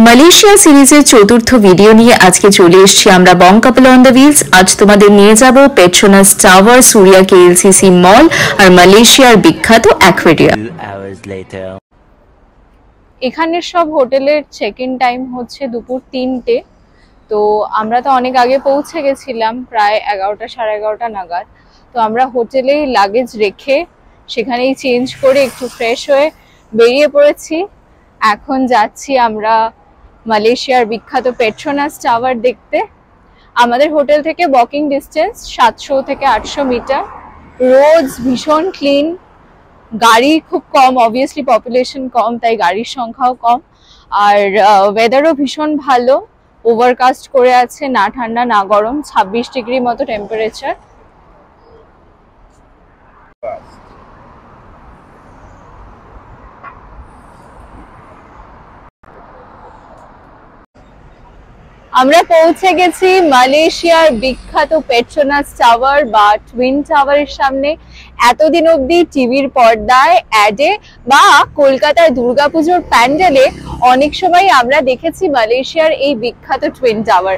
Malaysia সিরিজের চতুর্থ video নিয়ে আজকে চলে এসেছি আমরা বং কাপল অন দ্য হুইলস। আজ তোমাদের নিয়ে যাব পেট্রোনাস টাওয়ার, সুরিয়া কেএলসিসি মল আর মালয়েশিয়ার বিখ্যাত অ্যাকোয়ারিয়াম। এখানের সব হোটেলের চেক ইন টাইম হচ্ছে দুপুর 3টে। তো আমরা তো অনেক আগে পৌঁছে গেছিলাম, প্রায় 11টা সাড়ে 11টা নাগাদ। তো আমরা হোটেলেই লাগেজ রেখে সেখানেই চেঞ্জ করে একটু ফ্রেশ হয়ে বেরিয়ে পড়েছি। এখন যাচ্ছি আমরা মালয়েশিয়ার বিখ্যাত পেট্রোনাস টাওয়ার দেখতে। আমাদের হোটেল থেকে ওয়াকিং ডিস্টেন্স 700 থেকে 800 মিটার। রোড ভীষণ ক্লিন, গাড়ি খুব কম, অবভিয়াসলি পপুলেশন কম তাই গাড়ির সংখ্যাও কম। আর ওয়েদারও ভীষণ ভালো, ওভারকাস্ট করে আছে, না ঠান্ডা না গরম, 26 ডিগ্রি মতো টেম্পারেচার। আমরা পৌঁছে গেছি মালয়েশিয়ার বিখ্যাত পেট্রোনাস টাওয়ার বা টুইন টাওয়ারের সামনে। এতদিন অবধি টিভির পর্দায়, অ্যাডে বা কলকাতার দুর্গাপুজোর প্যান্ডেলে অনেক সময় আমরা দেখেছি মালয়েশিয়ার এই বিখ্যাত টুইন টাওয়ার।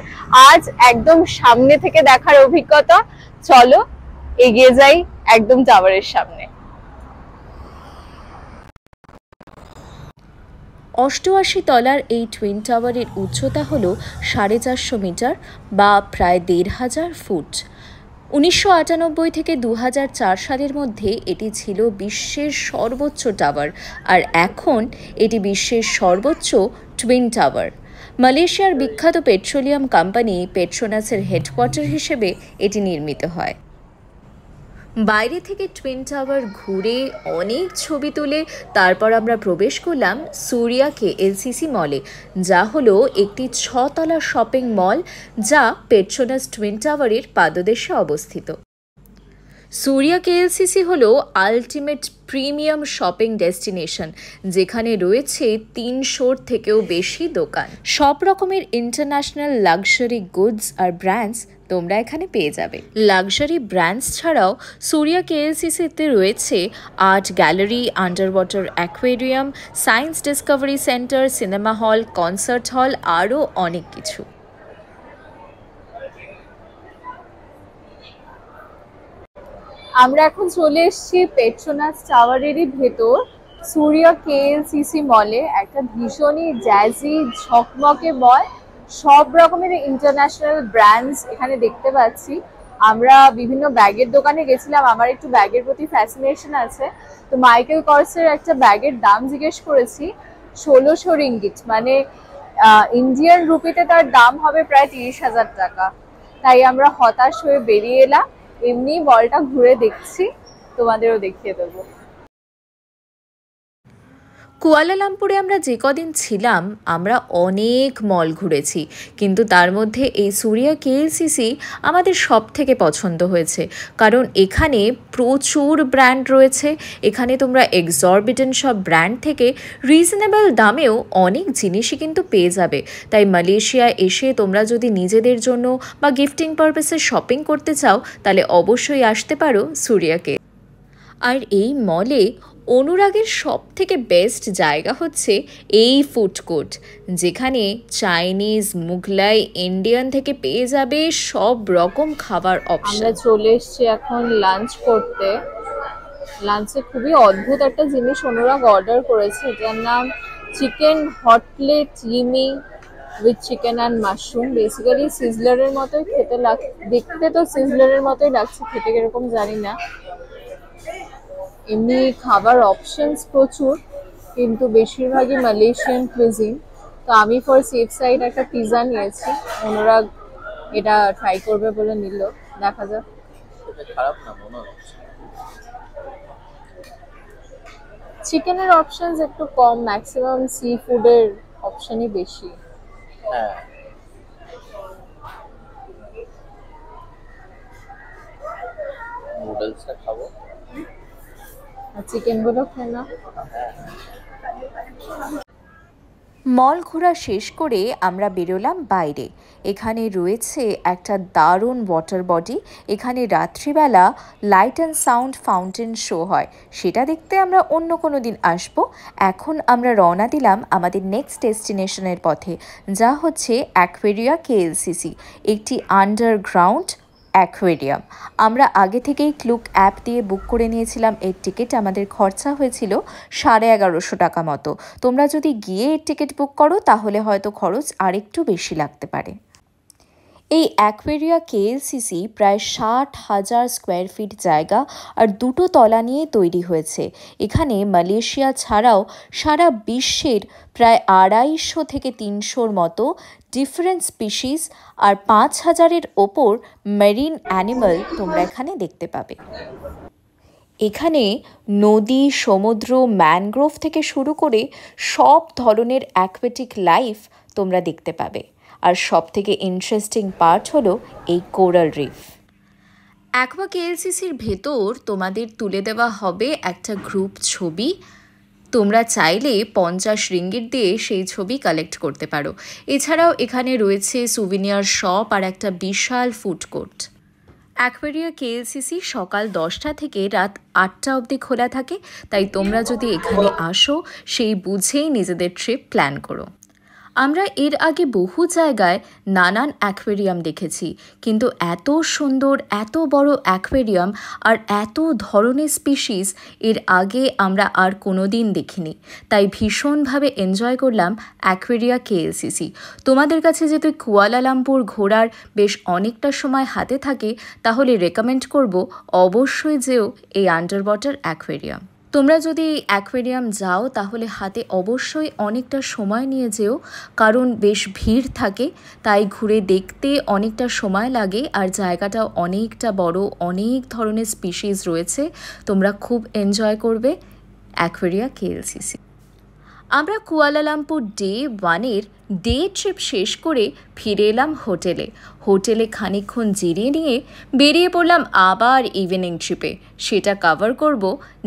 আজ একদম সামনে থেকে দেখার অভিজ্ঞতা। চলো এগিয়ে যাই একদম টাওয়ারের সামনে। 88 তলার এই টুইন টাওয়ারের উচ্চতা হল 450 মিটার বা প্রায় 1500 ফুট। 1998 থেকে 2004 সালের মধ্যে এটি ছিল বিশ্বের সর্বোচ্চ টাওয়ার, আর এখন এটি বিশ্বের সর্বোচ্চ টুইন টাওয়ার। মালয়েশিয়ার বিখ্যাত পেট্রোলিয়াম কোম্পানি পেট্রোনাসের হেডকোয়ার্টার হিসেবে এটি নির্মিত হয়। বাইরে থেকে টুইন টাওয়ার ঘুরে অনেক ছবি তুলে তারপর আমরা প্রবেশ করলাম সুরিয়া কেএলসিসি মলে, যা হলো একটি 6 তলা শপিং মল যা পেট্রোনাস টুইন টাওয়ারের পাদদেশে অবস্থিত। সুরিয়া কেএলসিসি হলো আলটিমেট প্রিমিয়াম শপিং ডেস্টিনেশন, যেখানে রয়েছে 300 থেকেও বেশি দোকান। সব রকমের ইন্টারন্যাশনাল লাক্সারি গুডস আর ব্র্যান্ডস তোমরা এখানে পেয়ে যাবে। লাক্সারি ব্র্যান্ডস ছাড়াও সুরিয়া কেএলসিসিতে রয়েছে art gallery, under water aquarium, science Discovery centre, cinema hall, concert হল, আরও অনেক কিছু। আমরা এখন চলে এসেছি পেট্রোনাস টাওয়ারেরই ভেতর সুরিয়া কেএলসিসি মলে। একটা ভীষণই জ্যাজি ঝকমকে মল, সব রকমের ইন্টারন্যাশনাল ব্র্যান্ডস এখানে দেখতে পাচ্ছি। আমরা বিভিন্ন ব্যাগের দোকানে গেছিলাম, আমার একটু ব্যাগের প্রতি ফ্যাসিনেশন আছে। তো মাইকেল কর্সের একটা ব্যাগের দাম জিজ্ঞেস করেছি, 1600 রিঙ্গিট, মানে ইন্ডিয়ান রুপিতে তার দাম হবে প্রায় 30,000 টাকা। তাই আমরা হতাশ হয়ে বেরিয়ে এলাম। এমনি মলটা ঘুরে দেখছি, তোমাদেরও দেখিয়ে দেবো। কুয়ালালামপুরে আমরা যে কদিন ছিলাম আমরা অনেক মল ঘুরেছি, কিন্তু তার মধ্যে এই সুরিয়া কেএলসিসি আমাদের সব থেকে পছন্দ হয়েছে, কারণ এখানে প্রচুর ব্র্যান্ড রয়েছে। এখানে তোমরা এক্সরবিটেন্ট সব ব্র্যান্ড থেকে রিজনেবল দামেও অনেক জিনিসই কিন্তু পেয়ে যাবে। তাই মালয়েশিয়া এসে তোমরা যদি নিজেদের জন্য বা গিফটিং পারপাসে শপিং করতে চাও তাহলে অবশ্যই আসতে পারো সুরিয়াকে। আর এই মলে অনুরাগের সব থেকে বেস্ট জায়গা হচ্ছে এই ফুড কোর্ট, যেখানে চাইনিজ, মুঘলাই, ইন্ডিয়ান থেকে পেয়ে যাবে সব রকম খাবার অপশন। আমরা চলে এসেছি এখন লাঞ্চ করতে। লাঞ্চে খুবই অদ্ভুত একটা জিনিস অনুরাগ অর্ডার করেছে, এটার নাম চিকেন হট প্লেট ইমি with chicken and mushroom. Basically সিজলারের মতোই খেতে দেখতে, তো সিজলারের মতোই লাগছে, খেতে কিরকম জানি না। এমনি খাবার অপশনস প্রচুর, কিন্তু বেশিরভাগই মালয়েশিয়ান কুইজিন। তো আমি ফর সেফ সাইড একটা পিৎজা নিয়েছি, অনুরাগ এটা ট্রাই করবে বলে নিল, দেখা যাক। খারাপ না মনে হচ্ছে। চিকেনের অপশনস একটু কম, ম্যাক্সিমাম সি ফুডের অপশনই বেশি। হ্যাঁ, নুডলসটা খাবো, চিকেন গুলো খেয়ে না। মল ঘোরা শেষ করে আমরা বেরোলাম বাইরে। এখানে রয়েছে একটা দারুণ ওয়াটার বডি। এখানে রাত্রিবেলা light and sound fountain show হয়, সেটা দেখতে আমরা অন্য কোনো দিন আসবো। এখন আমরা রওনা দিলাম আমাদের নেক্সট ডেস্টিনেশনের পথে, যা হচ্ছে অ্যাকোয়ারিয়া কেএলসিসি, একটি আন্ডারগ্রাউন্ড অ্যাকোয়ারিয়াম। আমরা আগে থেকেই ক্লুক অ্যাপ দিয়ে বুক করে নিয়েছিলাম এর টিকিট। আমাদের খরচা হয়েছিল 1150 টাকা মতো। তোমরা যদি গিয়ে এর টিকিট বুক করো তাহলে হয়তো খরচ আরেকটু বেশি লাগতে পারে। এই অ্যাকোয়ারিয়া কেএলসিসি প্রায় 60,000 স্কোয়ার ফিট জায়গা আর 2টো তলা নিয়ে তৈরি হয়েছে। এখানে মালয়েশিয়া ছাড়াও সারা বিশ্বের প্রায় 250 থেকে 300-র মতো ডিফারেন্ট স্পিসিস আর 5,000-এর ওপর মেরিন অ্যানিমাল তোমরা এখানে দেখতে পাবে। এখানে নদী, সমুদ্র, ম্যানগ্রোভ থেকে শুরু করে সব ধরনের অ্যাকোয়াটিক লাইফ তোমরা দেখতে পাবে। আর সবথেকে ইন্টারেস্টিং পার্ট হলো এই কোরাল রিফ। অ্যাকোয়া কেএলসিসির ভেতর তোমাদের তুলে দেওয়া হবে একটা গ্রুপ ছবি। তোমরা চাইলে 50 রিঙ্গিট দিয়ে সেই ছবি কালেক্ট করতে পারো। এছাড়াও এখানে রয়েছে সুভিনিয়ার শপ আর একটা বিশাল ফুড কোর্ট। অ্যাকোয়ারিয়া কেএলসিসি সকাল 10টা থেকে রাত 8টা অবধি খোলা থাকে, তাই তোমরা যদি এখানে আসো সেই বুঝেই নিজেদের ট্রিপ প্ল্যান করো। আমরা এর আগে বহু জায়গায় নানান অ্যাকোয়ারিয়াম দেখেছি, কিন্তু এত সুন্দর, এত বড় অ্যাকোয়ারিয়াম আর এত ধরনের স্পিসিস এর আগে আমরা আর কোনো দিন দেখিনি। তাই ভীষণভাবে এনজয় করলাম অ্যাকোয়ারিয়া কেএলসিসি। তোমাদের কাছে যেহেতু কুয়ালালামপুর ঘোরার বেশ অনেকটা সময় হাতে থাকে, তাহলে রেকমেন্ড করব অবশ্যই যেও এই আন্ডার ওয়াটার অ্যাকোয়ারিয়াম। তোমরা যদি এই অ্যাকোয়ারিয়াম যাও তাহলে হাতে অবশ্যই অনেকটা সময় নিয়ে যেও, কারণ বেশ ভিড় থাকে, তাই ঘুরে দেখতে অনেকটা সময় লাগে। আর জায়গাটাও অনেকটা বড়, অনেক ধরনের স্পিসিস রয়েছে, তোমরা খুব এনজয় করবে অ্যাকোয়ারিয়া কেএলসিসি। আমরা কুয়ালালামপুর ডে 1-এর ডে ট্রিপ শেষ করে ফিরে এলাম হোটেলে খানিকক্ষণ জিরিয়ে নিয়ে বেরিয়ে পড়লাম আবার ইভিনিং ট্রিপে। সেটা কভার করব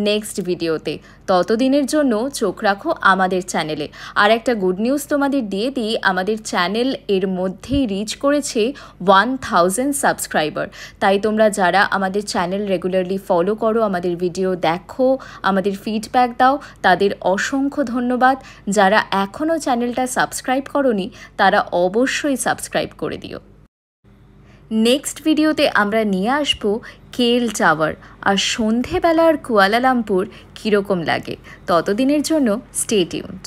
নেক্সট ভিডিওতে। ততদিনের জন্য চোখ রাখো আমাদের চ্যানেলে। আর একটা গুড নিউজ তোমাদের দিয়ে দিই, আমাদের চ্যানেল এর মধ্যেই রিচ করেছে 1000 সাবস্ক্রাইবার। তাই তোমরা যারা আমাদের চ্যানেল রেগুলারলি ফলো করো, আমাদের ভিডিও দেখো, আমাদের ফিডব্যাক দাও, তাদের অসংখ্য ধন্যবাদ। যারা এখনও চ্যানেলটা সাবস্ক্রাইব করোনি তারা অবশ্যই সাবস্ক্রাইব করে দিও। নেক্সট ভিডিওতে আমরা নিয়ে আসবো কেএল টাওয়ার আর সন্ধেবেলার কুয়ালালামপুর কীরকম লাগে। ততদিনের জন্য স্টে টিউনড।